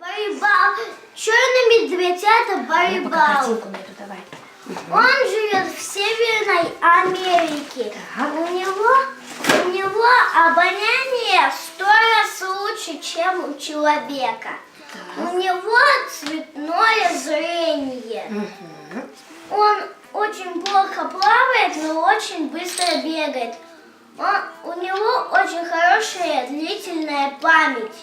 Барибал. Черный медведь — это барибал. Он живет в Северной Америке. У него обоняние в 100 раз лучше, чем у человека. У него цветное зрение. Он очень плохо плавает, но очень быстро бегает. У него очень хорошая длительная память.